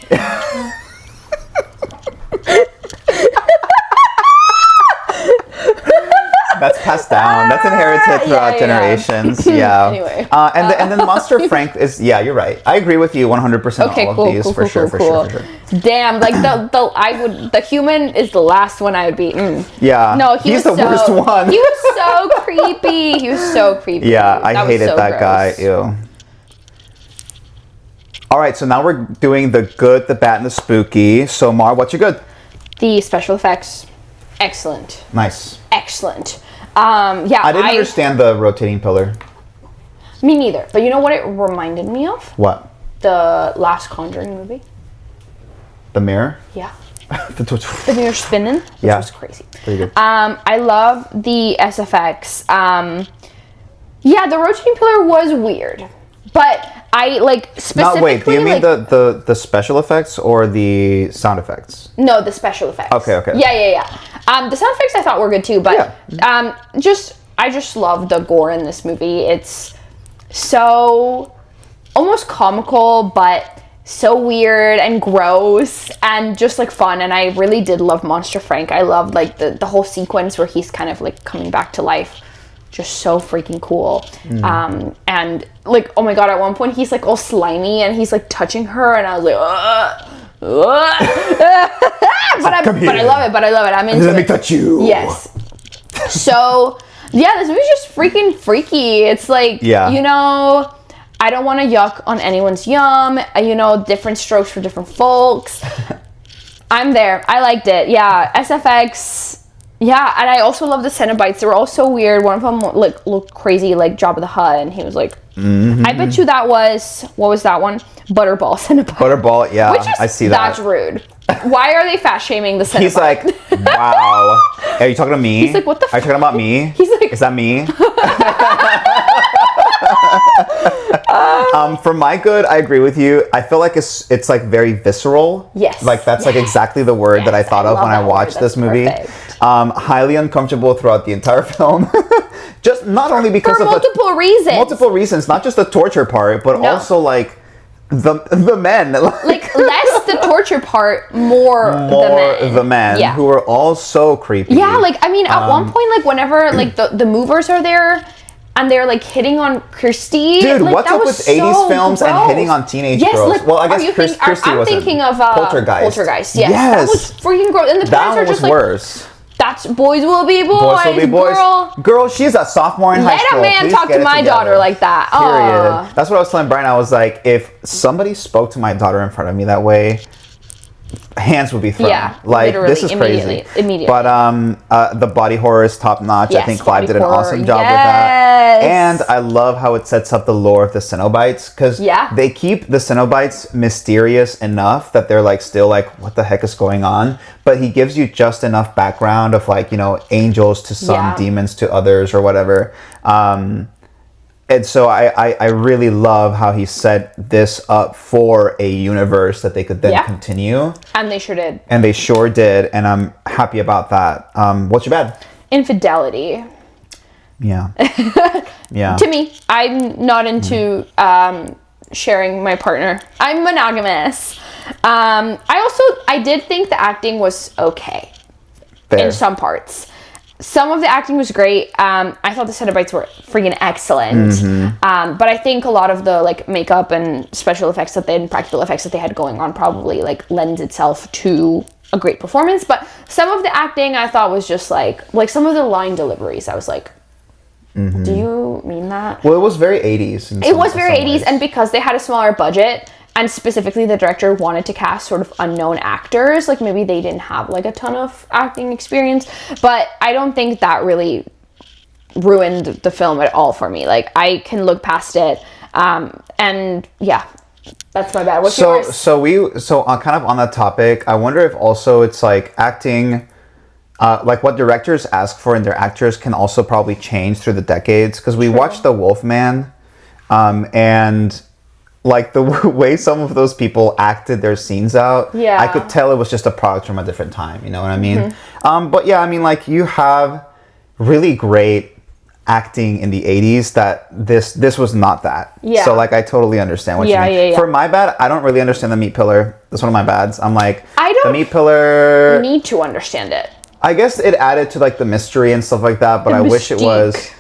That's passed down. That's inherited throughout generations. Yeah. Anyway. And then Monster Frank is, yeah, you're right. I agree with you 100% Okay, all cool, of these, cool, for cool, sure, cool, for cool. sure. Damn, like the human is the last one I would be. Yeah. No, he's the worst one. He was so creepy. He was so creepy. Yeah, I was hated so that guy. gross. Ew. All right, so now we're doing the good, the bad, and the spooky. So, Mar, what's your good? The special effects, excellent, Nice. excellent. Yeah, I didn't understand the rotating pillar. Me neither. But you know what it reminded me of? What? The last Conjuring movie. The mirror? Yeah. The The mirror spinning. Which Yeah. was crazy. Pretty good. I love the SFX. Yeah, the rotating pillar was weird. But I like specifically. No, wait. Do you mean like, the special effects or the sound effects? No, the special effects. Okay, okay. Yeah. The sound effects I thought were good too, but I just love the gore in this movie. It's so almost comical, but so weird and gross and just like fun. And I really did love Monster Frank. I loved like the whole sequence where he's kind of like coming back to life. Just so freaking cool. And like, oh my God, at one point he's like all slimy and he's like touching her, and I was like, but I love it. I'm into Let me it. touch you. Yes. So yeah, this movie's just freaking freaky. It's like, you know, I don't want to yuck on anyone's yum. You know, different strokes for different folks. I'm there. I liked it. Yeah, SFX. Yeah, and I also love the Cenobites. They were all so weird. One of them like looked crazy, like Jabba the Hutt, and he was like, I bet you that was, what was that one? Butterball Cenobite. Butterball, yeah, Which is, I see that. That's rude. Why are they fat shaming the Cenobite? He's like, wow. Are you talking to me? He's like, what the Are you talking about me? He's like, is that me? For my good, I agree with you. I feel like it's like very visceral. Yes. Like that's like exactly the word that I thought of love when I that watched word. this That's movie. perfect. Highly uncomfortable throughout the entire film. Just not only because for of multiple reasons. multiple reasons, not just the torture part, but also like the men. Like less the torture part, more the men Yeah. who were all so creepy. Yeah, like I mean, at one point, like whenever like the movers are there, and they're like hitting on Kirsty. Dude, like, what's that up was with 80s so films and gross. hitting on teenage Yes, girls? like, Well, I are guess you Kirsty I'm wasn't. thinking of Poltergeist. Poltergeist. Yes, that was freaking gross. And the That parents one are just was like, worse. that's boys will be boys. Boys will be boys. Girl, She's a sophomore in high let school. a man Please talk get to it my together. daughter like that. Period. That's what I was telling Brian. I was like, if somebody spoke to my daughter in front of me that way, hands would be thrown. Yeah, like literally, this is crazy. immediately. But the body horror is top notch. I Yes, think Clive body did an horror. awesome job with that. And I love how it sets up the lore of the Cenobites, because they keep the Cenobites mysterious enough that they're like still like, what the heck is going on? But he gives you just enough background of like, you know, angels to some, demons to others, or whatever. And so I really love how he set this up for a universe that they could then continue. And they sure did. And they sure did. And I'm happy about that. What's your bad? Infidelity. Yeah. Yeah. To me, I'm not into sharing my partner. I'm monogamous. I did think the acting was okay. Fair. In some parts. some of the acting was great. I thought the Cenobites were freaking excellent. But I think a lot of the like makeup and special effects and practical effects that they had going on probably like lends itself to a great performance. But some of the acting I thought was just like some of the line deliveries. I was like, do you mean that? Well, it was very 80s. It was very 80s, and because they had a smaller budget, and specifically the director wanted to cast sort of unknown actors, like maybe they didn't have like a ton of acting experience, but I don't think that really ruined the film at all for me. Like I can look past it, and yeah, that's my bad. What's yours? So kind of on that topic, I wonder if also it's like acting, like what directors ask for in their actors can also probably change through the decades, because we watched The Wolfman, and like the way some of those people acted their scenes out, I could tell it was just a product from a different time, you know what I mean? But yeah, I mean, like you have really great acting in the 80s that this was not that. Yeah. So like I totally understand what you mean. Yeah. For my bad, I don't really understand the meat pillar. That's one of my bads. I'm like, the meat pillar, need to understand it. I guess it added to like the mystery and stuff like that, but I wish it was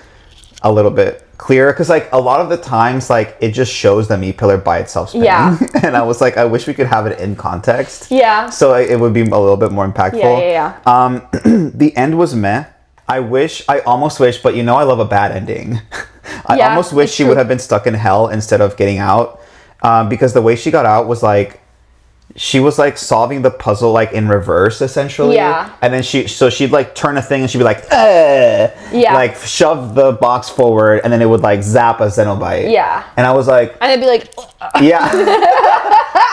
a little bit clearer, because like a lot of the times like it just shows the meat pillar by itself spinning. And I was like, I wish we could have it in context, so it would be a little bit more impactful. The end was meh. I almost wish, but you know I love a bad ending. I almost wish she would have been stuck in hell instead of getting out, because the way she got out was like she was like solving the puzzle like in reverse essentially. And then she'd like turn a thing and she'd be like, like shove the box forward, and then it would like zap a Cenobite. And I was like, and it'd be like,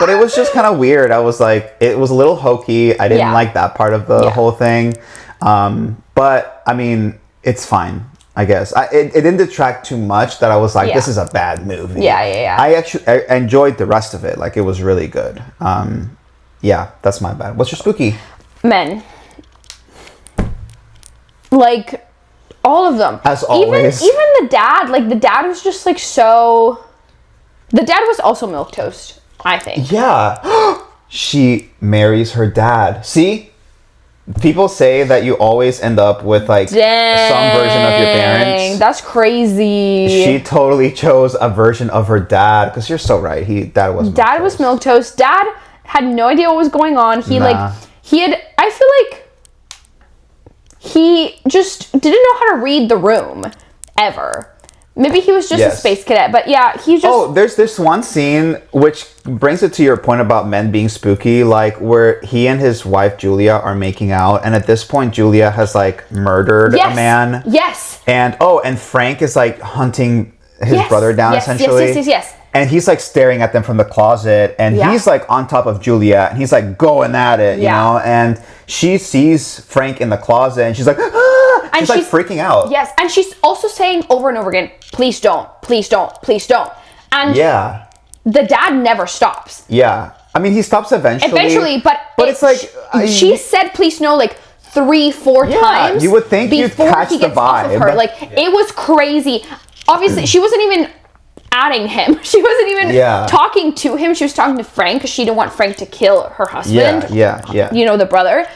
but it was just kind of weird. I was like, it was a little hokey. I didn't like that part of the whole thing. But I mean, it's fine, I guess. It didn't detract too much that I was like, this is a bad movie. I enjoyed the rest of it. Like, it was really good. Yeah, that's my bad. What's your spooky? Men. Like, all of them. As always. Even the dad. Like, the dad was just, like, so... The dad was also milquetoast, I think. Yeah. She marries her dad. See? People say that you always end up with like some version of your parents. That's crazy. She totally chose a version of her dad, because you're so right. Dad was milquetoast. Dad had no idea what was going on. I feel like he just didn't know how to read the room ever. Maybe he was just a space cadet, but yeah, he just... Oh, there's this one scene which brings it to your point about men being spooky, like where he and his wife Julia are making out, and at this point Julia has like murdered a man. And Frank is like hunting his brother down essentially. Yes. And he's like staring at them from the closet, and he's like on top of Julia, and he's like going at it, you know? And she sees Frank in the closet, and she's like, ah! She's like freaking out. Yes, and she's also saying over and over again, please don't, please don't, please don't. And the dad never stops. Yeah. I mean, he stops eventually. But it's like... she said please no like 3-4 times. You would think you'd catch the vibe. Off of her. Like, it was crazy. Obviously, she wasn't even adding him. She wasn't even talking to him. She was talking to Frank because she didn't want Frank to kill her husband. Yeah. You know, the brother.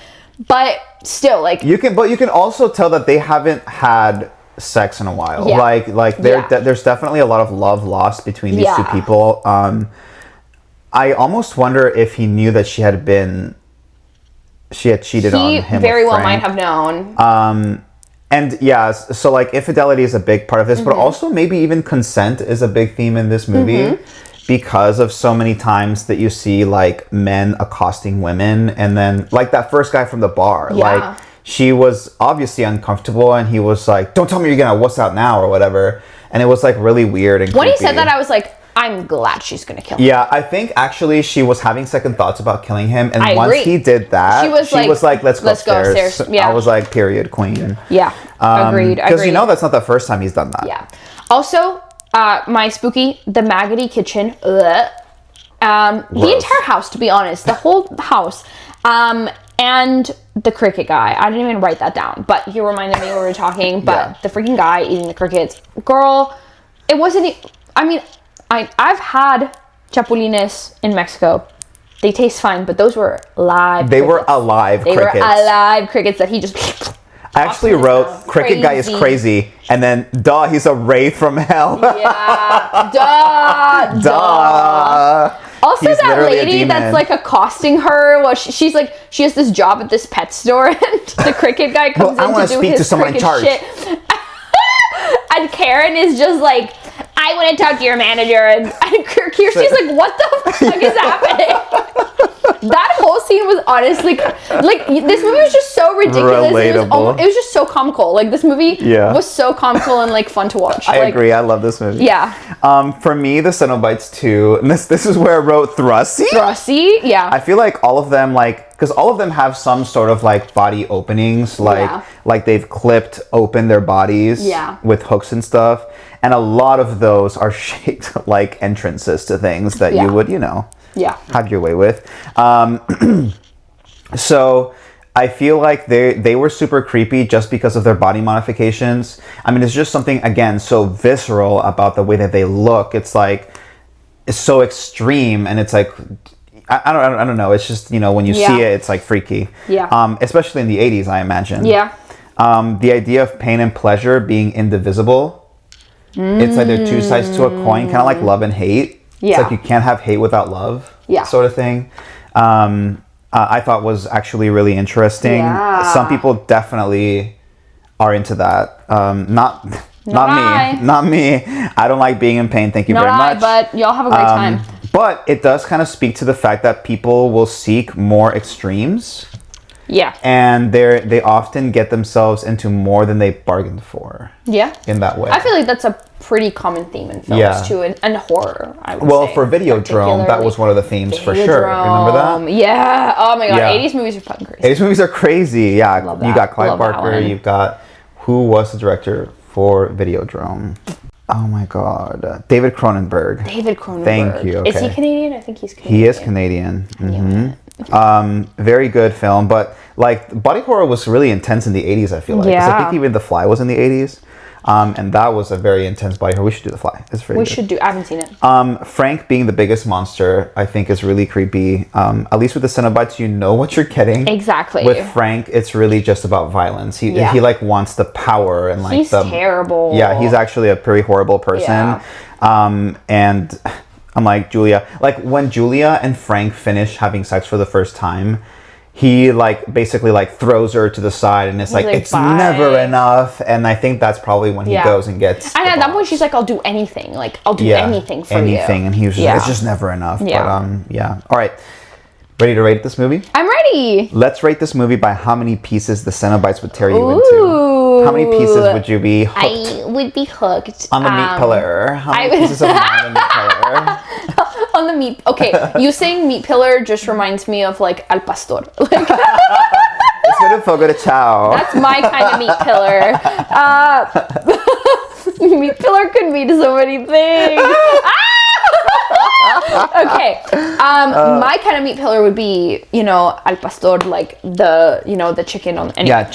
But still, like... you can also tell that they haven't had sex in a while. Like there's definitely a lot of love lost between these two people. I almost wonder if he knew that she had cheated on him. He very well might have known. And so like infidelity is a big part of this, but also maybe even consent is a big theme in this movie. Because of so many times that you see like men accosting women, and then like that first guy from the bar, like she was obviously uncomfortable, and he was like, don't tell me you're gonna what's out now or whatever, and it was like really weird and when he said that, I was like, I'm glad she's gonna kill him. Yeah, I think actually she was having second thoughts about killing him, and once he did that, she was like, let's go upstairs. I was like, period, queen. Agreed. Because you know that's not the first time he's done that. Also, my spooky, the maggoty kitchen. The entire house, to be honest. The whole house. And the cricket guy. I didn't even write that down, but he reminded me when we were talking. But the freaking guy eating the crickets. Girl, it wasn't... I mean, I've had chapulines in Mexico. They taste fine, but those were live crickets. They were alive crickets. They were alive crickets that he just... I actually Awesome. wrote Cricket Guy is crazy, and then duh, he's a wraith from hell. Yeah. Duh. Duh. Also, He's that literally a lady demon. that's like accosting her, well, she's like, she has this job at this pet store, and the cricket guy comes Well, I in wanna to do speak his to someone in cricket charge. shit. And Karen is just like, I want to talk to your manager, and Kirsty's like, what the fuck is happening? That whole scene was honestly like, this movie was just so ridiculous. Relatable. It was just so comical. Like, this movie Yeah. was so comical and like fun to watch. I Like, agree. I love this movie. Yeah. For me, the Cenobites 2, and this is where I wrote Thrusty. Thrusty, yeah. I feel like all of them, like, because all of them have some sort of like body openings, like they've clipped open their bodies with hooks and stuff, and a lot of those are shaped like entrances to things that you would, have your way with. So I feel like they were super creepy just because of their body modifications. I mean, it's just something, again, so visceral about the way that they look. It's like, it's so extreme, and it's like, I don't know. It's just, when you see it, it's like freaky. Yeah. Especially in the 80s, I imagine. Yeah. The idea of pain and pleasure being indivisible. It's like they're two sides to a coin, kind of like love and hate. Yeah. It's like you can't have hate without love. Yeah. Sort of thing. I thought was actually really interesting. Yeah. Some people definitely are into that. Not I. me. Not me. I don't like being in pain. Thank you Not very much. but y'all have a great time. But it does kind of speak to the fact that people will seek more extremes, Yeah. and they often get themselves into more than they bargained for. Yeah. In that way. I feel like that's a pretty common theme in films too, and horror. I would say, for Videodrome, that was one of the themes for sure. Remember that? Yeah. Oh my god, Yeah. 80s movies are fucking crazy. 80s movies are crazy. Yeah, Love you that. got Clive Love that Barker. one. You've got, who was the director for Videodrome? Oh my god, David Cronenberg. David Cronenberg. Thank you. Is he Okay. Canadian? I think he's Canadian. He is Canadian. Very good film, but like body horror was really intense in the 80s, I feel like. 'Cause I Yeah. think even The Fly was in the 80s. And that was a very intense body horror. We should do The Fly. It's very We good. should do. I haven't seen it. Frank being the biggest monster, I think, is really creepy. At least with the Cenobites, you know what you're getting. Exactly. With Frank, it's really just about violence. He like wants the power and like He's terrible. Yeah, he's actually a pretty horrible person. And I'm like, Julia, like when Julia and Frank finish having sex for the first time, he like basically like throws her to the side and it's like it's "Bye." never enough. And I think that's probably when he goes and gets And the at that box. point, she's like, "I'll do anything. Like, I'll do anything for you." Anything, and he was just, it's just never enough. Yeah. But all right, ready to rate this movie? I'm ready. Let's rate this movie by how many pieces the Cenobites would tear you into. How many pieces would you be hooked I would be hooked on the meat pillar? How many pieces of meat on the meat pillar? on the meat. Okay, you saying meat pillar just reminds me of like al pastor. Like, It's gonna fogo de chao. that's my kind of meat pillar. Meat pillar could mean so many things. Okay, my kind of meat pillar would be, al pastor, like the chicken on. Anyway.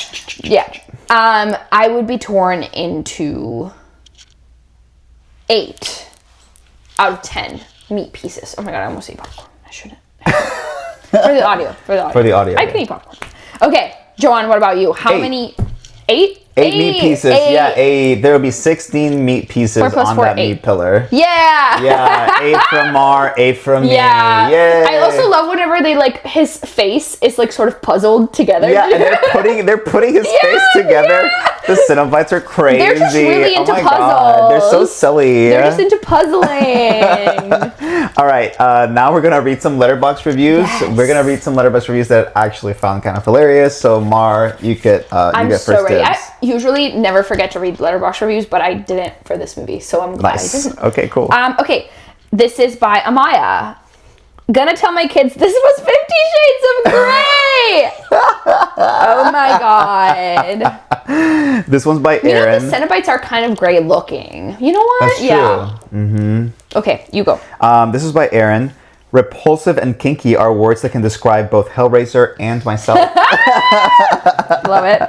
Yeah. Yeah. I would be torn into 8 out of 10 meat pieces. Oh my god, I almost ate popcorn. I shouldn't. For the audio. For the audio, I can eat popcorn. Okay, Joanne, what about you? How 8. many? 8? 8 meat pieces. 8. Yeah, 8. There will be 16 meat pieces 4 plus on 4, that 8. meat pillar. Yeah. Yeah, 8 from Mar, 8 from Yeah. me. Yay. I also love whenever they like his face is like sort of puzzled together. Yeah, and they're putting his face together. The Cenobites are crazy. They're just really into oh my God, they're so puzzles. silly. They're just into puzzling. All right, now we're gonna read some Letterboxd reviews. Yes. We're gonna read some Letterboxd reviews that I actually found kind of hilarious. So Mar, you get I'm you get so first ready. dibs. I usually never forget to read Letterboxd reviews, but I didn't for this movie, so I'm glad I Nice. didn't. Okay, cool. Okay, this is by Amaya. Gonna tell my kids this was 50 Shades of Grey. Oh my god. This one's by You know Aaron. the Cenobites are kind of gray looking. You know what? That's true. Yeah. Mm-hmm. Okay, you go. This is by Aaron. Repulsive and kinky are words that can describe both Hellraiser and myself. Love it.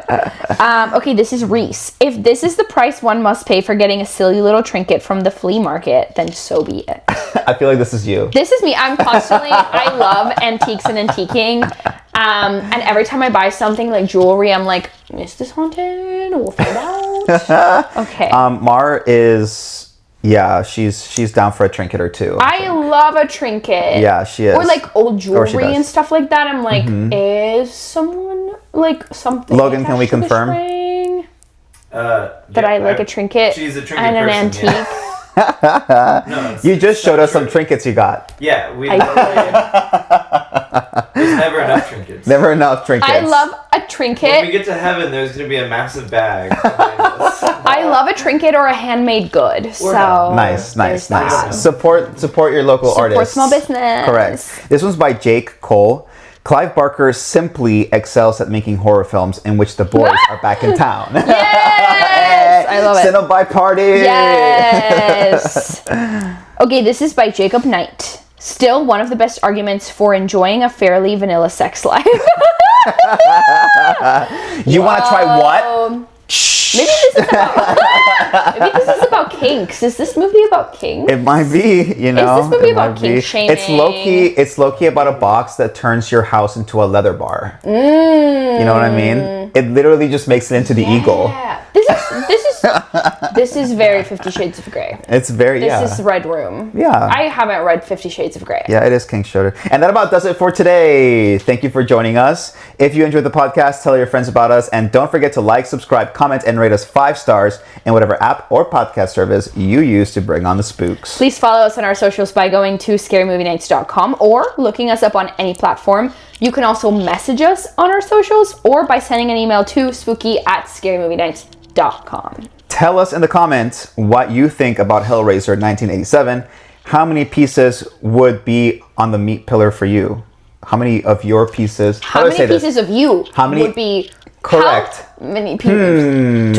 Okay, this is Reese. If this is the price one must pay for getting a silly little trinket from the flea market, then so be it. I feel like this is you. This is me. I'm constantly, I love antiques and antiquing. And every time I buy something like jewelry, I'm like, is this haunted? We'll find out. Okay. Mar is, yeah, she's down for a trinket or two. I love a trinket. Yeah, she is. Or like old Or she jewelry does. and stuff like that. I'm like, is someone like something? Logan, can we attached to this confirm? ring? That Yeah, I like a trinket. She's a trinket and an person, antique. yeah. No, it's- You just it's showed not us some true. trinkets you got. Yeah, we. I There's never enough trinkets. Never enough trinkets. I love a When we trinket. get to heaven, there's gonna be a massive bag behind us. I love a trinket or a handmade good. So Nice. there's that. Support your local Support artists. small business. Correct. This one's by Jake Cole. Clive Barker simply excels at making horror films in which the boys are back in town. Yes! I love it. Cenobite party. Yes. Okay, this is by Jacob Knight. Still one of the best arguments for enjoying a fairly vanilla sex life. You want to try what? Maybe this is about kinks. Is this movie about kinks? It might be, you know. this movie it about might be. kink shaming? It's low key about a box that turns your house into a leather bar. You know what I mean? It literally just makes it into the eagle. Yeah. This is very 50 Shades of Grey. It's very This is Red Room. Yeah. I haven't read 50 Shades of Grey. Yeah, it is King Shoulder. And that about does it for today. Thank you for joining us. If you enjoyed the podcast, tell your friends about us. And don't forget to like, subscribe, comment, and rate us 5 stars in whatever app or podcast service you use to bring on the spooks. Please follow us on our socials by going to scarymovienights.com or looking us up on any platform. You can also message us on our socials or by sending an email to spooky@scarymovienights.com. Tell us in the comments what you think about Hellraiser 1987. How many pieces would be on the meat pillar for you? How many of your pieces? How many pieces of you would be Correct. How many pieces?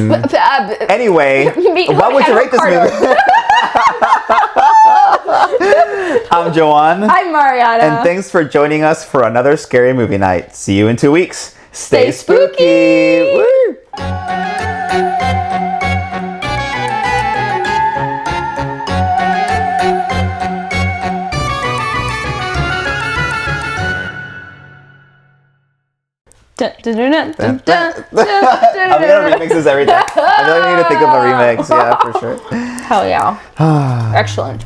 Anyway, what would you rate this movie? I'm Joanne. I'm Mariana. And thanks for joining us for another Scary Movie Night. See you in 2 weeks. Stay spooky. Woo! Dun, dun, dun, dun, dun, dun, dun, I'm gonna remix this every time. I feel like I need to think of a remix. Yeah, for sure. Hell yeah. Excellent.